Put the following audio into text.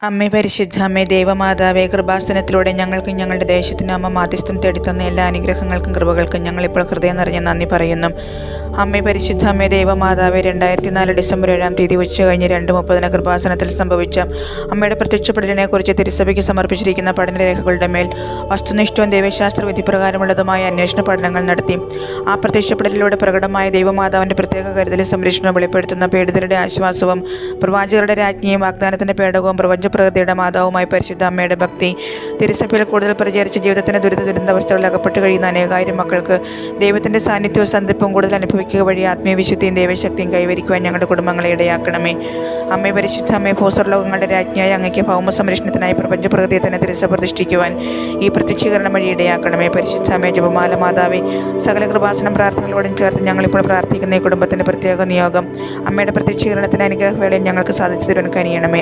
അമ്മേ പരിശുദ്ധ അമ്മേ ദേവമാതാവേ, കൃപാസനത്തിലൂടെ ഞങ്ങൾക്കും ഞങ്ങളുടെ ദേശത്തിനും അമ്മ മാധ്യസ്ഥം തേടിത്തന്ന എല്ലാ അനുഗ്രഹങ്ങൾക്കും കൃപകൾക്കും ഞങ്ങളിപ്പോൾ ഹൃദയം നിറഞ്ഞ നന്ദി പറയുന്നു. അമ്മേ പരിശുദ്ധ അമ്മേ ദേവമാതാവേ, 2004 ഡിസംബർ 7 തീയതി ഉച്ച കഴിഞ്ഞ് 2:30 കൃപാസനത്തിൽ സംഭവിച്ച അമ്മയുടെ പ്രത്യക്ഷപ്പെടലിനെ കുറിച്ച് തിരുസഭയ്ക്ക് സമർപ്പിച്ചിരിക്കുന്ന പഠനരേഖകളുടെ മേൽ വസ്തുനിഷ്ഠവും ദൈവശാസ്ത്ര വിധിപ്രകാരമുള്ളതുമായ അന്വേഷണ പഠനങ്ങൾ നടത്തി. ആ പ്രത്യക്ഷപ്പെടലിലൂടെ പ്രകടമായ ദൈവമാതാവിൻ്റെ പ്രത്യേക കരുതലും സംരക്ഷണവും വെളിപ്പെടുത്തുന്ന പീഡിതരുടെ ആശ്വാസവും പ്രവാചകരുടെ രാജ്ഞിയും വാഗ്ദാനത്തിൻ്റെ പേടകവും പ്രപഞ്ചപ്രകൃതിയുടെ മാതാവുമായി പരിശുദ്ധ അമ്മയുടെ ഭക്തി തിരുസഭയിൽ കൂടുതൽ പ്രചരിച്ച് ജീവിതത്തിൻ്റെ ദുരിതാവസ്ഥകളിൽ അകപ്പെട്ട് കഴിയുന്ന അനേകായിരം മക്കൾക്ക് ദൈവത്തിൻ്റെ സാന്നിധ്യവും സന്ധിപ്പും കൂടുതൽ അനുഭവിക്കുക വഴി ആത്മീയവിശുദ്ധിയും ദൈവശക്തിയും കൈവരിക്കുവാൻ ഞങ്ങളുടെ കുടുംബങ്ങളെ ഇടയാക്കണമേ. അമ്മേ പരിശുദ്ധ അമ്മേ, ഭൂസ്വർലോകങ്ങളുടെ രാജ്ഞിയായ അങ്ങയ്ക്ക് ഭൗമ സംരക്ഷണത്തിനായി പ്രപഞ്ചപ്രകൃതിയെ തന്നെ തിരുസഭ പ്രതിഷ്ഠിക്കുവാൻ ഈ പ്രത്യക്ഷീകരണം വഴി ഇടയാക്കണമേ. പരിശുദ്ധ അമ്മേ, ജപമാല മാതാവേ, സകല കൃപാസനം പ്രാർത്ഥനകളോടും ചേർത്ത് ഞങ്ങളിപ്പോൾ പ്രാർത്ഥിക്കുന്ന ഈ കുടുംബത്തിൻ്റെ പ്രത്യേക നിയോഗം അമ്മയുടെ പ്രത്യക്ഷീകരണത്തിൻ്റെ അനുഗ്രഹവേളയിൽ ഞങ്ങൾക്ക് സാധിച്ചു തരുവാൻ കനിയണമേ.